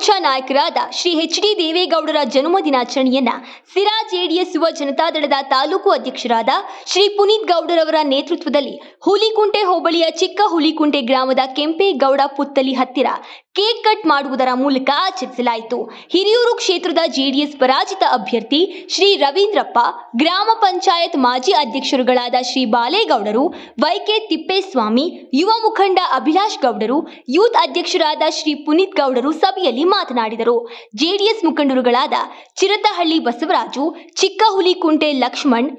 ಮೋರ್ಚಾ ನಾಯಕರಾದ ಶ್ರೀ ಎಚ್.ಡಿ. ದೇವೇಗೌಡರ ಜನ್ಮ ದಿನಾಚರಣೆಯನ್ನ ಸಿರಾ ಜೆಡಿಎಸ್ ಯುವ ಜನತಾದಳದ ತಾಲೂಕು ಅಧ್ಯಕ್ಷರಾದ ಶ್ರೀ ಪುನೀತ್ ಗೌಡರವರ ನೇತೃತ್ವದಲ್ಲಿ ಹುಲಿಕುಂಟೆ ಹೋಬಳಿಯ ಚಿಕ್ಕ ಹುಲಿಕುಂಟೆ ಗ್ರಾಮದ ಕೆಂಪೇಗೌಡ ಪುತ್ತಲಿ ಹತ್ತಿರ ಕೇಕ್ ಕಟ್ ಮಾಡುವುದರ ಮೂಲಕ ಆಚರಿಸಲಾಯಿತು. ಹಿರಿಯೂರು ಕ್ಷೇತ್ರದ ಜೆಡಿಎಸ್ ಪರಾಜಿತ ಅಭ್ಯರ್ಥಿ ಶ್ರೀ ರವೀಂದ್ರಪ್ಪ, ಗ್ರಾಮ ಪಂಚಾಯತ್ ಮಾಜಿ ಅಧ್ಯಕ್ಷರುಗಳಾದ ಶ್ರೀ ಬಾಲೇಗೌಡರು, ವೈಕೆ ತಿಪ್ಪೇಸ್ವಾಮಿ, ಯುವ ಮುಖಂಡ ಅಭಿಲಾಷ್ ಗೌಡರು, ಯೂತ್ ಅಧ್ಯಕ್ಷರಾದ ಶ್ರೀ ಪುನೀತ್ ಗೌಡರು ಸಭೆಯಲ್ಲಿ ಮಾತನಾಡಿದರು. ಜೆಡಿಎಸ್ ಮುಖಂಡರುಗಳಾದ ಚಿರತಹಳ್ಳಿ ಬಸವರಾಜು, ಚಿಕ್ಕ ಹುಲಿಕುಂಟೆ ಲಕ್ಷ್ಮಣ್,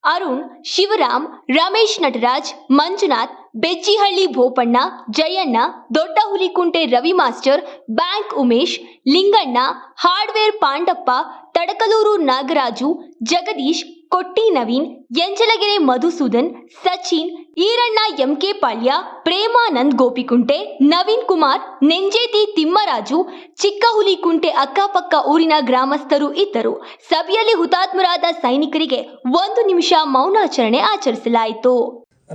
ಅರುಣ್, ಶಿವರಾಮ್, ರಮೇಶ್ ನಟರಾಜ್, ಮಂಜುನಾಥ್, ಬೆಜ್ಜಿಹಳ್ಳಿ ಭೋಪಣ್ಣ, ಜಯಣ್ಣ, ದೊಡ್ಡ Hulikunte Ravi master, bank Umesh, Linganna, hardware Pandappa, Tadakalur Nagaraju, Jagadish, ಕೊಟ್ಟಿ ನವೀನ್, ಎಂಜಲಗೆರೆ ಮಧುಸೂದನ್, ಸಚಿನ್, ಈರಣ್ಣ, ಎಂಕೆ ಪಾಳ್ಯ, ಪ್ರೇಮಾನಂದ್ ಗೋಪಿಕುಂಟೆ, ನವೀನ್ ಕುಮಾರ್, ನೆಂಜೇತಿ ತಿಮ್ಮರಾಜು, ಚಿಕ್ಕ ಹುಲಿಕುಂಟೆ ಅಕ್ಕಪಕ್ಕ ಊರಿನ ಗ್ರಾಮಸ್ಥರು ಇದ್ದರು. ಸಭೆಯಲ್ಲಿ ಹುತಾತ್ಮರಾದ ಸೈನಿಕರಿಗೆ 1 ನಿಮಿಷ ಮೌನಾಚರಣೆ ಆಚರಿಸಲಾಯಿತು.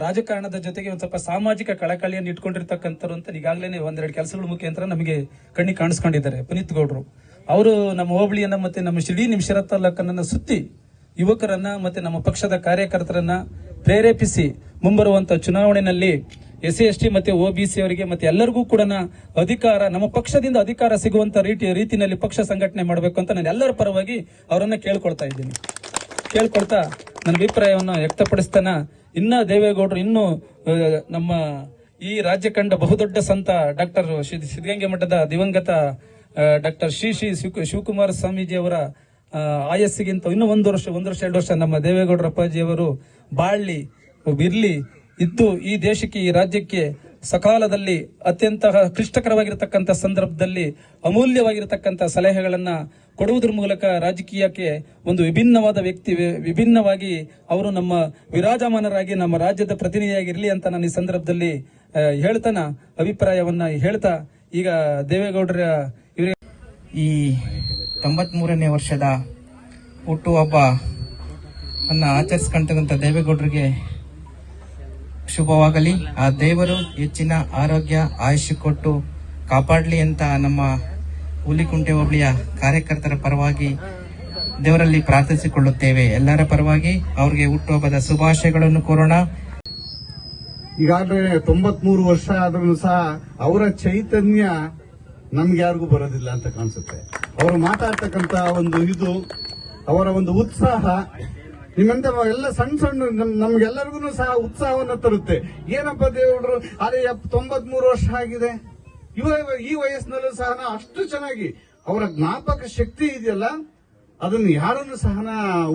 ರಾಜಕಾರಣದ ಜೊತೆಗೆ ಒಂದು ಸ್ವಲ್ಪ ಸಾಮಾಜಿಕ ಕಳಕಳಿಯನ್ನು ಇಟ್ಕೊಂಡಿರ್ತಕ್ಕಂಥವ್ರು ಅಂತ ಈಗಾಗಲೇ ಒಂದೆರಡು ಕೆಲಸಗಳ ಮುಖಾಂತರ ನಮಗೆ ಕಣ್ಣಿಗೆ ಕಾಣಿಸ್ಕೊಂಡಿದ್ದಾರೆ. ಪುನೀತ್ ಗೌಡರು ಅವರು ನಮ್ಮ ಹೋಬಳಿಯನ್ನ ಮತ್ತೆ ನಮ್ಮ ಶಿಡಿ ನಿಮಿಷರ ತಾಲೂಕನ್ನ ಸುತ್ತಿ ಯುವಕರನ್ನ ಮತ್ತೆ ನಮ್ಮ ಪಕ್ಷದ ಕಾರ್ಯಕರ್ತರನ್ನ ಪ್ರೇರೇಪಿಸಿ ಮುಂಬರುವಂತ ಚುನಾವಣೆಯಲ್ಲಿ SC/ST ಮತ್ತೆ OBC ಅವರಿಗೆ ಮತ್ತೆ ಎಲ್ಲರಿಗೂ ಕೂಡ ಅಧಿಕಾರ, ನಮ್ಮ ಪಕ್ಷದಿಂದ ಅಧಿಕಾರ ಸಿಗುವಂತ ರೀತಿಯಲ್ಲಿ ಪಕ್ಷ ಸಂಘಟನೆ ಮಾಡಬೇಕು ಅಂತ ನಾನು ಎಲ್ಲರ ಪರವಾಗಿ ಅವರನ್ನ ಕೇಳ್ಕೊಳ್ತಾ ನನ್ನ ಅಭಿಪ್ರಾಯವನ್ನು ವ್ಯಕ್ತಪಡಿಸ್ತಾನ. ಇನ್ನ ದೇವೇಗೌಡರು ಇನ್ನು ನಮ್ಮ ಈ ರಾಜ್ಯ ಕಂಡ ಬಹುದೊಡ್ಡ ಸಂತ ಡಾಕ್ಟರ್ ಸಿದ್ಧಗಂಗೆ ಮಠದ ದಿವಂಗತ ಡಾಕ್ಟರ್ ಶ್ರೀ ಶಿವಕುಮಾರ ಸ್ವಾಮೀಜಿ ಅವರ ಆಯಸ್ಸಿಗಿಂತ ಇನ್ನೂ 1 ವರ್ಷ 2 ವರ್ಷ ನಮ್ಮ ದೇವೇಗೌಡರ ಅಪ್ಪಾಜಿಯವರು ಬಾಳ್ಲಿ ಬಿರ್ಲಿ ಇದ್ದು ಈ ದೇಶಕ್ಕೆ, ಈ ರಾಜ್ಯಕ್ಕೆ ಸಕಾಲದಲ್ಲಿ ಅತ್ಯಂತ ಕ್ಲಿಷ್ಟಕರವಾಗಿರತಕ್ಕಂಥ ಸಂದರ್ಭದಲ್ಲಿ ಅಮೂಲ್ಯವಾಗಿರತಕ್ಕಂಥ ಸಲಹೆಗಳನ್ನ ಕೊಡುವುದರ ಮೂಲಕ ರಾಜಕೀಯಕ್ಕೆ ಒಂದು ವಿಭಿನ್ನವಾಗಿ ಅವರು ನಮ್ಮ ವಿರಾಜಮಾನರಾಗಿ ನಮ್ಮ ರಾಜ್ಯದ ಪ್ರತಿನಿಧಿಯಾಗಿರ್ಲಿ ಅಂತ ನಾನು ಈ ಸಂದರ್ಭದಲ್ಲಿ ಹೇಳ್ತಾನ ಅಭಿಪ್ರಾಯವನ್ನ ಹೇಳ್ತಾ, ಈಗ ದೇವೇಗೌಡರ ಈ 93ನೇ ವರ್ಷದ ಹುಟ್ಟುಹಬ್ಬ ಅನ್ನ ಆಚರಿಸ್ಕೊಂಡಂತ ದೇವೇಗೌಡರಿಗೆ ಶುಭವಾಗಲಿ. ಆ ದೇವರು ಹೆಚ್ಚಿನ ಆರೋಗ್ಯ ಆಯುಷ್ಯ ಕೊಟ್ಟು ಕಾಪಾಡಲಿ ಅಂತ ನಮ್ಮ ಹುಲಿಕುಂಟೆ ಹೋಬಳಿಯ ಕಾರ್ಯಕರ್ತರ ಪರವಾಗಿ ದೇವರಲ್ಲಿ ಪ್ರಾರ್ಥಿಸಿಕೊಳ್ಳುತ್ತೇವೆ. ಎಲ್ಲರ ಪರವಾಗಿ ಅವರಿಗೆ ಹುಟ್ಟುಹಬ್ಬದ ಶುಭಾಶಯಗಳನ್ನು ಕೋರೋಣ. ಈಗಾಗಲೇ 93 ವರ್ಷ ಆದ್ರೂ ಸಹ ಅವರ ಚೈತನ್ಯ ನಮ್ಗೆ ಯಾರಿಗೂ ಬರೋದಿಲ್ಲ ಅಂತ ಕಾಣಿಸುತ್ತೆ. ಅವರು ಮಾತಾಡ್ತಕ್ಕಂತ ಇದು ಅವರ ಒಂದು ಉತ್ಸಾಹ ನಿಮ್ಮಂತ ಎಲ್ಲ ಸಣ್ಣ ನಮ್ಗೆಲ್ಲರಿಗೂ ಸಹ ಉತ್ಸಾಹವನ್ನ ತರುತ್ತೆ. ಏನಪ್ಪ ದೇವರು ಅದೇ 93 ವರ್ಷ ಆಗಿದೆ, ಈ ವಯಸ್ಸಿನಲ್ಲೂ ಸಹ ಅಷ್ಟು ಚೆನ್ನಾಗಿ ಅವರ ಜ್ಞಾಪಕ ಶಕ್ತಿ ಇದೆಯಲ್ಲ, ಅದನ್ನು ಯಾರನ್ನು ಸಹ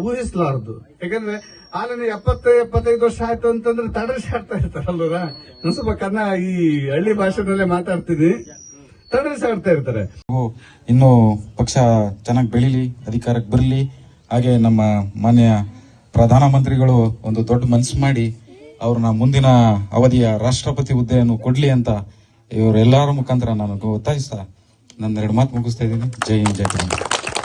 ಊಹಿಸಲಾರದು. ಯಾಕಂದ್ರೆ ಆಮೇಲೆ 70-75 ವರ್ಷ ಆಯ್ತು ಅಂತಂದ್ರೆ ತಡರಿಸಾಡ್ತಾ ಇರ್ತಾರಲ್ವರ. ನಾನು ಸ್ವಲ್ಪ ಈ ಹಳ್ಳಿ ಭಾಷೆನಲ್ಲೇ ಮಾತಾಡ್ತೀನಿ, ತಡರಿಸಾಡ್ತಾ ಇರ್ತಾರೆ. ಇನ್ನು ಪಕ್ಷ ಚೆನ್ನಾಗಿ ಬೆಳೀಲಿ, ಅಧಿಕಾರಕ್ಕೆ ಬರಲಿ. ಹಾಗೆ ನಮ್ಮ ಮಾನ್ಯ ಪ್ರಧಾನಮಂತ್ರಿಗಳು ಒಂದು ದೊಡ್ಡ ಮನಸ್ಸು ಮಾಡಿ ಅವ್ರನ್ನ ಮುಂದಿನ ಅವಧಿಯ ರಾಷ್ಟ್ರಪತಿ ಹುದ್ದೆಯನ್ನು ಕೊಡ್ಲಿ ಅಂತ ಇವರೆಲ್ಲರ ಮುಖಾಂತರ ನಾನು ಒತ್ತಾಯಿಸ್ತಾ ನನ್ನ 2 ಮಾತು ಮುಗಿಸ್ತಾ ಇದ್ದೀನಿ. ಜೈ ಹಿಂದ್, ಜೈ ಕರ್ನಾಟಕ.